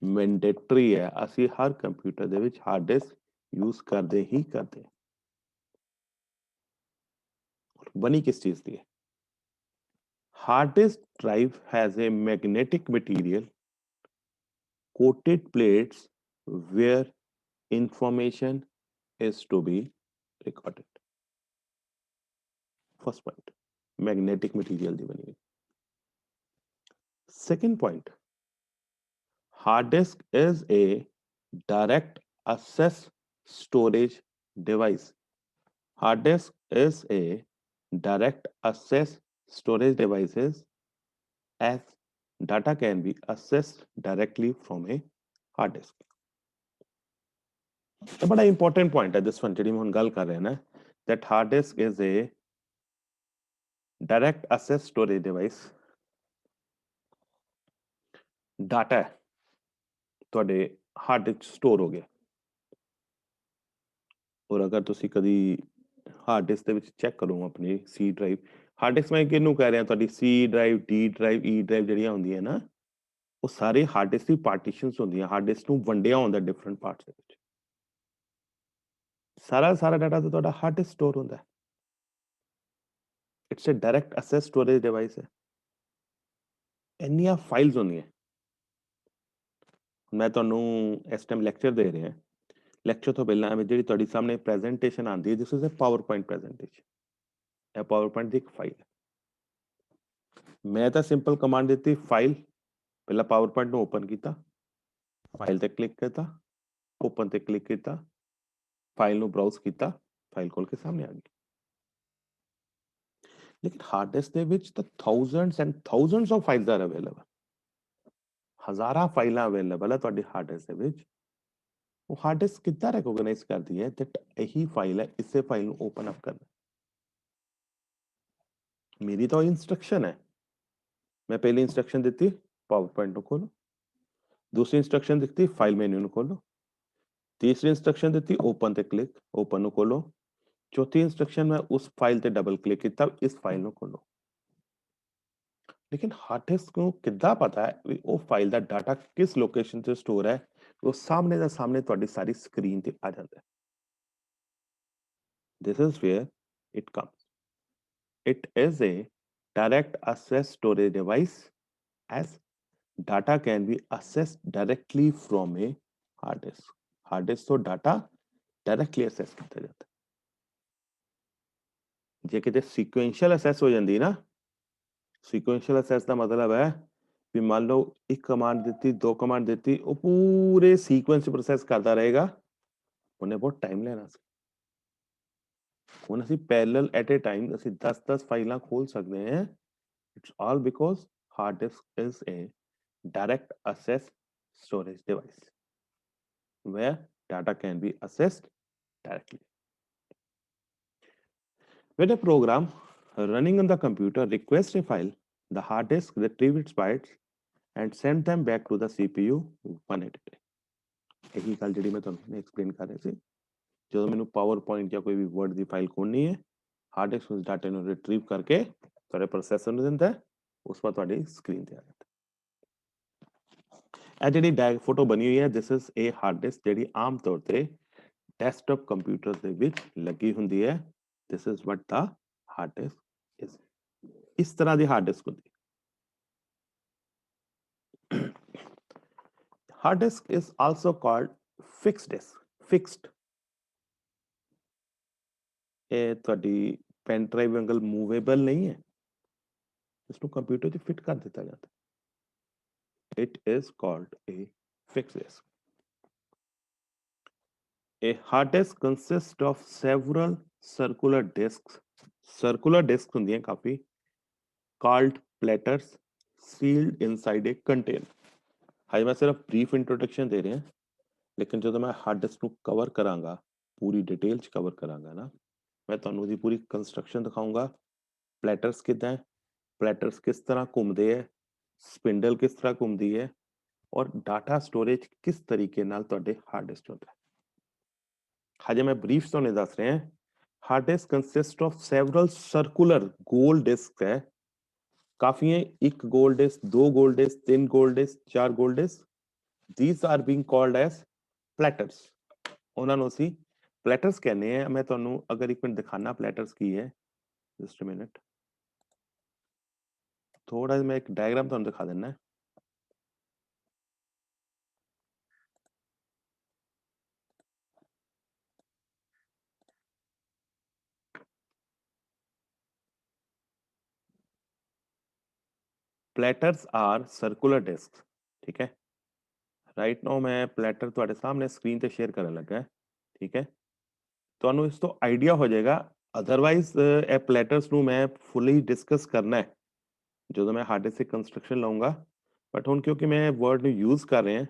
ਮੈਂਡੇਟਰੀ ਹੈ ਅਸੀਂ ਹਰ ਕੰਪਿਊਟਰ ਦੇ ਵਿੱਚ ਹਾਰਡ ਡਿਸਕ ਯੂਜ਼ ਕਰਦੇ ਹੀ ਕਰਦੇ ਬਣੀ ਕਿਸ ਚੀਜ਼ ਦੀ ਹੈ hard disk drive has a magnetic material coated plates where information is to be recorded first point magnetic material ਦੀ ਬਣੀ ਹੋਈ second point hard disk is a direct access storage device hard disk is a direct access storage devices as data can be accessed directly from a hard disk तो बड़ा important point है this one ਜਿਹੜੀ ਮੈਂ ਹੁਣ ਗੱਲ ਕਰ ਰਿਹਾ ਨਾ that hard disk is a direct access storage device data ਤੁਹਾਡੇ ਹਾਰਡ ਡਿਸਕ ਸਟੋਰ ਹੋ ਗਿਆ ਔਰ ਅਗਰ ਤੁਸੀਂ ਕਦੀ ਹਾਰਡ ਡਿਸਕ ਦੇ ਵਿੱਚ ਚੈੱਕ ਕਰੋ ਆਪਣੀ ਸੀ ਡਰਾਈਵ ਹਾਰਡ ਡਿਸਕ ਮੈਂ ਕਿਹਨੂੰ ਕਹਿ ਰਿਹਾ, ਤੁਹਾਡੀ C drive, D drive, E drive ਜਿਹੜੀਆਂ ਹੁੰਦੀਆਂ ਨਾ, ਉਹ ਸਾਰੇ ਹਾਰਡ ਡਿਸਕ ਦੀ ਪਾਰਟੀਸ਼ਨਸ ਹੁੰਦੀਆਂ। ਹਾਰਡ ਡਿਸਕ ਨੂੰ ਵੰਡਿਆ ਹੁੰਦਾ ਡਿਫਰੈਂਟ ਪਾਰਟਸ ਦੇ ਵਿੱਚ। ਸਾਰਾ ਡਾਟਾ ਤਾਂ ਤੁਹਾਡਾ ਹਾਰਡ ਡਿਸਕ ਸਟੋਰ ਹੁੰਦਾ ਹੈ। It's a direct access storage device ਹੈ। ਇੰਨੀਆਂ ਫਾਈਲਸ ਹੁੰਦੀਆਂ। ਮੈਂ ਤੁਹਾਨੂੰ ਇਸ ਟਾਈਮ ਲੈਕਚਰ ਦੇ ਰਿਹਾ। ਲੈਕਚਰ ਤੋਂ ਪਹਿਲਾਂ ਜਿਹੜੀ ਤੁਹਾਡੀ ਸਾਹਮਣੇ ਪ੍ਰੈਜੈਂਟੇਸ਼ਨ ਆਉਂਦੀ ਹੈ, this is a power point presentation. ਇਹ ਪਾਵਰ ਪੁਆਇੰਟ ਦੀ ਇੱਕ ਫਾਈਲ ਹੈ। ਮੈਂ ਤਾਂ ਸਿੰਪਲ ਕਮਾਂਡ ਦਿੱਤੀ ਫਾਈਲ, ਪਹਿਲਾਂ ਪਾਵਰ ਪੁਆਇੰਟ ਨੂੰ ਓਪਨ ਕੀਤਾ, ਫਾਈਲ ਤੇ ਕਲਿੱਕ ਕੀਤਾ, ਓਪਨ ਤੇ ਕਲਿੱਕ ਕੀਤਾ, ਫਾਈਲ ਨੂੰ ਬਰਾਊਜ਼ ਕੀਤਾ, ਫਾਈਲ ਖੋਲ ਕੇ ਸਾਹਮਣੇ ਆ ਗਈ। ਲੇਕਿਨ ਹਾਰਡ ਡਿਸਕ ਦੇ ਵਿੱਚ ਤਾਂ thousands and thousands of files R available. ਹਜ਼ਾਰਾਂ ਫਾਈਲਾਂ ਅਵੇਲੇਬਲ ਹੈ ਤੁਹਾਡੀ ਹਾਰਡ ਡਿਸਕ ਦੇ ਵਿੱਚ। ਉਹ ਹਾਰਡ ਡਿਸਕ ਕਿੱਦਾਂ ਰੈਕੋਗਨਾਈਜ਼ ਕਰਦੀ ਹੈ ਕਿ ਇਹੀ ਫਾਈਲ ਹੈ, ਇਸੇ ਫਾਈਲ ਨੂੰ ਓਪਨ ਅਪ ਕਰਨਾ। ਮੇਰੀ ਤਾਂ ਇੰਸਟਰਕਸ਼ਨ ਹੈ। ਮੈਂ ਪਹਿਲੀ ਇੰਸਟਰਕਸ਼ਨ ਦਿੱਤੀ ਪਾਵਰ ਪੁਆਇੰਟ ਨੂੰ ਖੋਲੋ, दूसरी इंस्ट्रक्शन दिखती फाइल मेन्यू ਨੂੰ खोलो, तीसरी इंस्ट्रक्शन ਦਿੱਤੀ ओपन ਤੇ क्लिक, ओपन ਨੂੰ खोलो, चौथी इंस्ट्रक्शन मैं उस फाइल ਤੇ डबल क्लिक ਕੀਤਾ, इस फाइल ਨੂੰ खोलो। लेकिन हार्ड डिस्क ਨੂੰ ਕਿੱਦਾਂ ਪਤਾ ਹੈ ਵੀ ਉਹ ਫਾਈਲ ਦਾ ਡਾਟਾ ਕਿਸ ਲੋਕੇਸ਼ਨ ਤੇ ਸਟੋਰ ਹੈ? ਉਹ ਸਾਹਮਣੇ ਦਾ ਸਾਹਮਣੇ ਤੁਹਾਡੀ ਸਾਰੀ ਸਕਰੀਨ ਤੇ ਆ ਜਾਂਦਾ ਹੈ। This is where it comes. It is a direct access storage device as data can be accessed directly from a hard disk. Hard disk ਤੋਂ data directly access ਕੀਤਾ ਜਾਂਦਾ। ਜੇ ਕਿਤੇ sequential access ਹੋ ਜਾਂਦੀ ਨਾ, sequential access ਦਾ ਮਤਲਬ ਹੈ ਵੀ ਮੰਨ ਲਓ ਇੱਕ ਕਮਾਂਡ ਦਿੱਤੀ, ਦੋ ਕਮਾਂਡ ਦਿੱਤੀ, ਉਹ ਪੂਰੇ ਸੀਕੁਐਂਸ ਪ੍ਰੋਸੈਸ ਕਰਦਾ ਰਹੇਗਾ, ਉਹਨੇ ਬਹੁਤ ਟਾਈਮ ਲੈਣਾ ਸੀ। ਹੁਣ ਅਸੀਂ ਪੈਰਲਲ ਐਟ ਏ ਟਾਈਮ ਅਸੀਂ 10 ਫਾਈਲਾਂ ਖੋਲ ਸਕਦੇ ਹਾਂ। It's all because hard disk is a direct access storage device where data can be accessed directly. When a program running on the computer requests a file, the hard disk retrieves its bytes and send them back to the CPU one at a time. ਇਹੀ ਗੱਲ ਜਿਹੜੀ ਮੈਂ ਤੁਹਾਨੂੰ explain ਕਰ ਰਿਹਾ ਸੀ, ਜਦੋਂ ਮੈਨੂੰ power point ਜਾਂ ਕੋਈ ਵੀ ਵਰਡ ਦੀ ਫਾਈਲ ਖੋਲਣੀ ਹੈ, ਹਾਰਡ ਡਿਸਕ ਉਸ ਡਾਟੇ ਨੂੰ ਰਿਟਰੀਵ ਕਰਕੇ ਤੁਹਾਡੇ ਪ੍ਰੋਸੈਸਰ ਨੂੰ ਦਿੰਦਾ ਹੈ, ਉਸ ਤੋਂ ਤੁਹਾਡੀ ਸਕਰੀਨ ਤੇ ਆ ਜਾਂਦਾ। ਇਹ ਜਿਹੜੀ ਫੋਟੋ ਬਣੀ ਹੋਈ ਹੈ, this is a hard disk ਜਿਹੜੀ ਆਮ ਤੌਰ ਤੇ ਡੈਸਕਟਾਪ ਕੰਪਿਊਟਰ ਦੇ ਵਿੱਚ ਲੱਗੀ ਹੁੰਦੀ ਹੈ। This is what the hard disk is. ਇਸ ਤਰ੍ਹਾਂ ਦੀ ਹਾਰਡ ਡਿਸਕ ਹੁੰਦੀ ਹੈ। Hard disk is also called fixed disk. Fixed, ਇਹ ਤੁਹਾਡੀ ਪੈਨ ਡਰਾਈਵ ਵਾਂਗਲ ਮੂਵੇਬਲ ਨਹੀਂ ਹੈ, ਇਸਨੂੰ ਕੰਪਿਊਟਰ 'ਚ ਫਿੱਟ ਕਰ ਦਿੱਤਾ ਜਾਂਦਾ। It is called a fixed disk. A hard disk consists of several circular disks. Circular disks ਹੁੰਦੀਆਂ ਕਾਫੀ, called platters, sealed inside a container. High ਮੈਂ ਸਿਰਫ ਬਰੀਫ ਇੰਟਰੋਡਕਸ਼ਨ ਦੇ ਰਿਹਾ, ਲੇਕਿਨ ਜਦੋਂ ਮੈਂ ਹਾਰਡ ਡਿਸਕ ਨੂੰ ਕਵਰ ਕਰਾਂਗਾ, ਪੂਰੀ ਡਿਟੇਲ 'ਚ ਕਵਰ ਕਰਾਂਗਾ ਨਾ, ਮੈਂ ਤੁਹਾਨੂੰ ਉਹਦੀ ਪੂਰੀ ਕੰਸਟਰਕਸ਼ਨ ਦਿਖਾਊਂਗਾ। ਪਲੈਟਰਸ ਕਿੱਦਾਂ ਹੈ, ਪਲੈਟਰਸ ਕਿਸ ਤਰ੍ਹਾਂ ਘੁੰਮਦੇ ਹੈ, ਸਪਿੰਡਲ ਕਿਸ ਤਰ੍ਹਾਂ ਘੁੰਮਦੀ ਹੈ, ਔਰ ਡਾਟਾ ਸਟੋਰੇਜ ਕਿਸ ਤਰੀਕੇ ਨਾਲ ਤੁਹਾਡੇ ਹਾਰਡ ਡਿਸਕ ਹੁੰਦਾ ਹੈ। ਹਜੇ ਮੈਂ ਬਰੀਫ ਤੁਹਾਨੂੰ ਦੱਸ ਰਿਹਾ। Hard disk consist of several circular ਗੋਲ ਡਿਸਕ ਹੈ, ਕਾਫੀ ਹੈ, ਇੱਕ ਗੋਲ ਡਿਸਕ, ਦੋ ਗੋਲ ਡਿਸਕ, ਤਿੰਨ ਗੋਲ ਡਿਸਕ, ਚਾਰ ਗੋਲ disc. these are being called as platters. ਉਹਨਾਂ ਨੂੰ ਅਸੀਂ ਪਲੈਟਰਸ ਕਹਿੰਦੇ ਆ। ਮੈਂ ਤੁਹਾਨੂੰ ਅਗਰ ਇੱਕ ਮਿੰਟ ਦਿਖਾਣਾ ਪਲੈਟਰਸ ਕੀ ਹੈ, ਜਸਟ ਅ ਮਿੰਟ, ਥੋੜਾ ਜਿਹਾ ਮੈਂ ਇੱਕ ਡਾਇਗਰਾਮ ਤੁਹਾਨੂੰ ਦਿਖਾ ਦਿੰਦਾ। प्लेटर्स आर सर्कुलर डिस्क, ठीक है। राइट नाउ मैं प्लेटर ਤੁਹਾਡੇ ਸਾਹਮਣੇ ਸਕਰੀਨ ਤੇ ਸ਼ੇਅਰ ਕਰਨ ਲੱਗਾ, ਠੀਕ ਹੈ। ਤੁਹਾਨੂੰ ਇਸ ਤੋਂ ਆਈਡੀਆ ਹੋ ਜਾਏਗਾ। ਅਦਰਵਾਈਜ਼ ਇਹ ਪਲੇਟਰਸ ਨੂੰ ਮੈਂ ਫੁੱਲੀ ਡਿਸਕਸ ਕਰਨਾ ਹੈ ਜਦੋਂ ਮੈਂ ਹਾਰਡ ਡਿਸਕ ਕੰਸਟਰਕਸ਼ਨ ਲਾਉਂਗਾ, ਬਟ ਹੁਣ ਕਿਉਂਕਿ ਮੈਂ ਵਰਡ ਨੂੰ ਯੂਜ਼ ਕਰ ਰਿਹਾ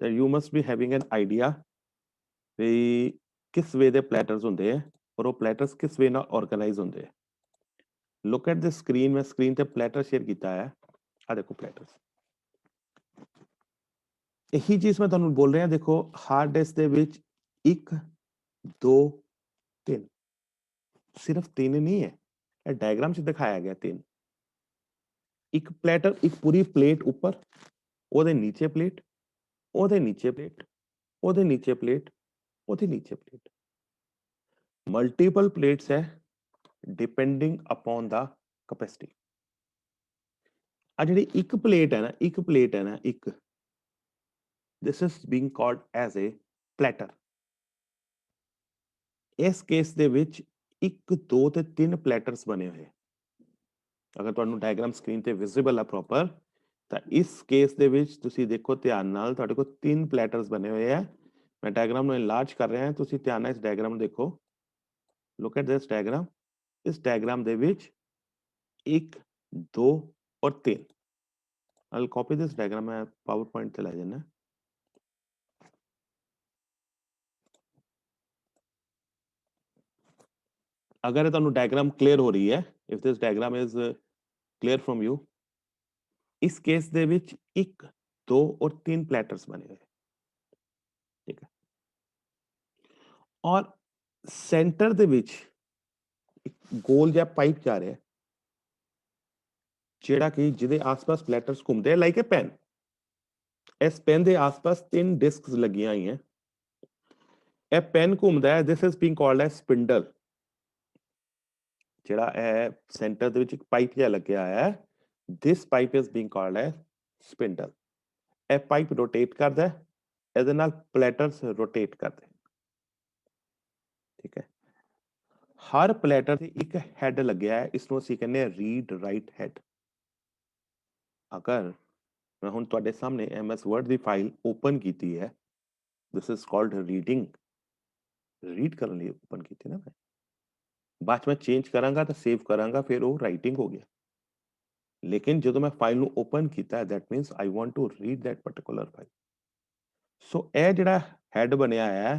ਤਾਂ you must be having an idea ਵੀ ਕਿਸ ਵੇ ਦੇ ਪਲੇਟਰਸ ਹੁੰਦੇ ਹੈ ਔਰ ਉਹ ਪਲੇਟਰਸ ਕਿਸ ਵੇ ਨਾਲ ਆਰਗੇਨਾਈਜ਼ ਹੁੰਦੇ ਹੈ। ਲੁੱਕ ਐਟ ਦ ਸਕਰੀਨ, ਮੈਂ ਸਕਰੀਨ ਤੇ ਪਲੇਟਰ ਸ਼ੇਅਰ ਕੀਤਾ ਹੈ, ਆ ਦੇਖੋ ਪਲੇਟਰਸ। ਇਹੀ ਚੀਜ਼ ਮੈਂ ਤੁਹਾਨੂੰ ਬੋਲ ਰਿਹਾ, ਦੇਖੋ ਹਾਰਡ ਡਿਸਕ ਦੇ ਵਿੱਚ 1 2 3, ਸਿਰਫ 3 ਨਹੀਂ ਹੈ, ਇਹ ਡਾਇਗਰਾਮ 'ਚ ਦਿਖਾਇਆ ਗਿਆ 3 ਇੱਕ ਪਲੈਟਰ ਇੱਕ ਪੂਰੀ ਪਲੇਟ ਉੱਪਰ ਉਹਦੇ ਨੀਚੇ ਪਲੇਟ ਉਹਦੇ ਨੀਚੇ ਪਲੇਟ ਉਹਦੇ ਨੀਚੇ ਪਲੇਟ ਉਹਦੇ ਨੀਚੇ ਪਲੇਟ ਮਲਟੀਪਲ ਪਲੇਟਸ ਹੈ ਡਿਪੈਂਡਿੰਗ ਅਪਨ ਦਾ ਕੈਪੈਸਿਟੀ ਆ ਜਿਹੜੀ ਇੱਕ ਪਲੇਟ ਹੈ ਨਾ ਇੱਕ this is being called as a platter ਇਸ ਕੇਸ ਦੇ ਵਿੱਚ 1 2 ਤੇ 3 ਪਲੈਟਰਸ ਬਣੇ ਹੋਏ ਅਗਰ ਤੁਹਾਨੂੰ ਡਾਇਗਰਾਮ ਸਕਰੀਨ ਤੇ ਵਿਜ਼ੀਬਲ ਆ ਪ੍ਰੋਪਰ ਤਾਂ ਇਸ ਕੇਸ ਦੇ ਵਿੱਚ ਤੁਸੀਂ ਦੇਖੋ ਧਿਆਨ ਨਾਲ ਤੁਹਾਡੇ ਕੋਲ 3 ਪਲੈਟਰਸ ਬਣੇ ਹੋਏ ਆ ਮੈਂ ਡਾਇਗਰਾਮ ਨੂੰ ਇਨਲਾਰਜ ਕਰ ਰਿਹਾ ਹਾਂ ਤੁਸੀਂ ਧਿਆਨ ਨਾਲ ਇਸ ਡਾਇਗਰਾਮ ਨੂੰ ਦੇਖੋ ਲੁੱਕ ਐਟ ਦਿਸ ਡਾਇਗਰਾਮ ਇਸ ਡਾਇਗਰਾਮ ਦੇ ਵਿੱਚ 1 2 ਔਰ 3 I'll copy this diagram मैं PowerPoint ਤੇ ਲੈ ਜਾਣਾ अगर ਤੁਹਾਨੂੰ डायग्राम क्लियर हो रही है if this diagram is clear from you ਇਸ ਕੇਸ ਦੇ ਵਿੱਚ 1 2 और 3 प्लेटर्स बने हुए ठीक है और सेंटर ਦੇ ਵਿੱਚ ਇੱਕ ਗੋਲ ਜਿਹਾ ਪਾਈਪ ਜਾ ਰਿਹਾ ਜਿਹੜਾ ਕਿ ਜਿਹਦੇ ਆਸ-ਪਾਸ ਪਲੈਟਰਸ ਘੁੰਮਦੇ ਆ ਲਾਈਕ ਅ ਪੈਨ ਇਸ ਪੈਨ ਦੇ ਆਸ-ਪਾਸ 3 ਡਿਸਕਸ ਲੱਗੀਆਂ ਹੋਈਆਂ ਇਹ ਪੈਨ ਘੁੰਮਦਾ ਹੈ this is being called as spindle ਜਿਹੜਾ ਹੈ ਸੈਂਟਰ ਦੇ ਵਿੱਚ ਇੱਕ ਪਾਈਪ ਜਿਹਾ ਲੱਗਿਆ ਹੈ this pipe is being called as spindle ਇਹ ਪਾਈਪ ਰੋਟੇਟ ਕਰਦਾ ਹੈ ਇਹਦੇ ਨਾਲ ਪਲੈਟਰਸ ਰੋਟੇਟ ਕਰਦੇ ਠੀਕ ਹੈ ਹਰ ਪਲੈਟਰ ਤੇ ਇੱਕ ਹੈਡ ਲੱਗਿਆ ਹੈ ਇਸ ਨੂੰ ਅਸੀਂ ਕਹਿੰਦੇ ਆ ਰੀਡ ਰਾਈਟ ਹੈਡ ਅਗਰ ਮੈਂ ਹੁਣ ਤੁਹਾਡੇ ਸਾਹਮਣੇ MS Word ਦੀ ਫਾਈਲ ਓਪਨ ਕੀਤੀ ਹੈ this is called reading read ਕਰਨ ਲਈ ਓਪਨ ਕੀਤੀ ਨਾ ਮੈਂ ਬਾਅਦ ਮੈਂ ਚੇਂਜ ਕਰਾਂਗਾ ਤਾਂ ਸੇਵ ਕਰਾਂਗਾ ਫਿਰ ਉਹ ਰਾਈਟਿੰਗ ਹੋ ਗਿਆ ਲੇਕਿਨ ਜਦੋਂ ਮੈਂ ਫਾਈਲ ਨੂੰ ਓਪਨ ਕੀਤਾ that means I want to read that particular file ਸੋ ਇਹ ਜਿਹੜਾ ਹੈਡ ਬਣਿਆ ਹੈ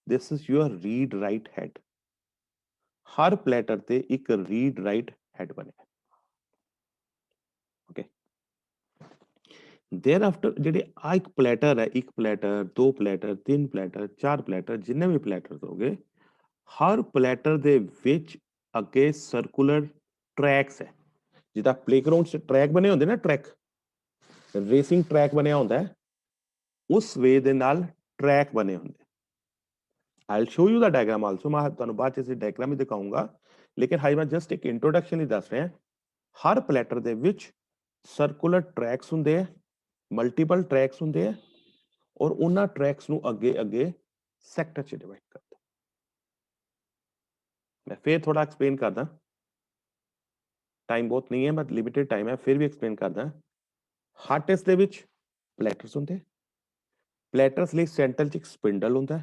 this is your read write head ਹਰ ਪਲੈਟਰ ਤੇ ਇੱਕ ਰੀਡ ਰਾਈਟ ਹੈਡ ਬਣਿਆ ਓਕੇ देयर आफ्टर ਜਿਹੜੇ ਆ ਇੱਕ ਪਲੈਟਰ 2 ਪਲੈਟਰ 3 ਪਲੈਟਰ 4 ਪਲੈਟਰ ਜਿੰਨੇ ਵੀ ਪਲੈਟਰਸ ਹੋਗੇ ਹਰ ਪਲੈਟਰ ਦੇ ਵਿੱਚ ਅੱਗੇ ਸਰਕੂਲਰ ਟਰੈਕਸ ਹੈ ਜਿੱਦਾਂ ਪਲੇਗਰਾਉਂਡ 'ਚ ਟਰੈਕ ਬਣੇ ਹੁੰਦੇ ਨਾ ਟਰੈਕ ਰੇਸਿੰਗ ਟਰੈਕ ਬਣਿਆ ਹੁੰਦਾ ਹੈ ਉਸ ਵੇ ਦੇ ਨਾਲ ਟਰੈਕ ਬਣੇ ਹੁੰਦੇ I'll show you the diagram also ਮੈਂ ਤੁਹਾਨੂੰ ਬਾਅਦ 'ਚ ਇਸ ਡਾਇਗਰਾਮ ਹੀ ਦਿਖਾਊਂਗਾ ਲੇਕਿਨ ਹਾਈ ਮੈਂ ਜਸਟ ਇੱਕ ਇੰਟਰੋਡਕਸ਼ਨ ਹੀ ਦੱਸ ਰਿਹਾ ਹਰ ਪਲੈਟਰ ਦੇ ਵਿੱਚ ਸਰਕੂਲਰ ਟਰੈਕਸ ਹੁੰਦੇ ਆ ਮਲਟੀਪਲ ਟਰੈਕਸ ਹੁੰਦੇ ਆ ਔਰ ਉਹਨਾਂ ਟਰੈਕਸ ਨੂੰ ਅੱਗੇ ਸੈਕਟਰ 'ਚ ਡਿਵਾਈਡ ਕਰਦੇ ਮੈਂ ਫਿਰ ਥੋੜਾ ਐਕਸਪਲੇਨ ਕਰਦਾ ਟਾਈਮ ਬਹੁਤ ਨਹੀਂ ਹੈ ਬਟ ਲਿਮਿਟਿਡ ਟਾਈਮ ਹੈ ਫਿਰ ਵੀ ਐਕਸਪਲੇਨ ਕਰਦਾ ਹਾਰਡ ਡਿਸਕ ਦੇ ਵਿੱਚ ਪਲੈਟਰਸ ਹੁੰਦੇ ਪਲੈਟਰਸ ਲਈ ਸੈਂਟਰ 'ਚ ਇੱਕ ਸਪਿੰਡਲ ਹੁੰਦਾ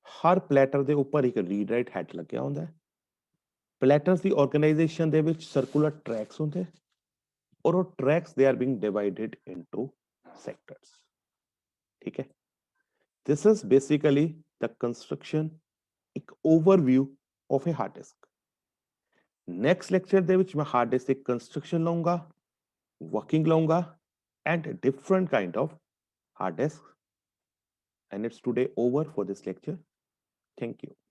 ਹਰ ਪਲੈਟਰ ਦੇ ਉੱਪਰ ਇੱਕ ਰੀਡ ਰਾਈਟ ਹੈਡ ਲੱਗਿਆ ਹੁੰਦਾ ਪਲੈਟਰਸ ਦੀ ਆਰਗੇਨਾਈਜੇਸ਼ਨ ਦੇ ਵਿੱਚ ਸਰਕੂਲਰ ਟਰੈਕਸ ਹੁੰਦੇ ਔਰ ਉਹ tracks they are being divided into sectors ਠੀਕ ਹੈ this is basically the construction ਇੱਕ overview of a hard disk next lecture ਦੇ ਵਿੱਚ ਮੈਂ hard disk the construction ਲਾਉਂਗਾ working ਲਾਉਂਗਾ and different kind of hard disk and it's today over for this lecture thank you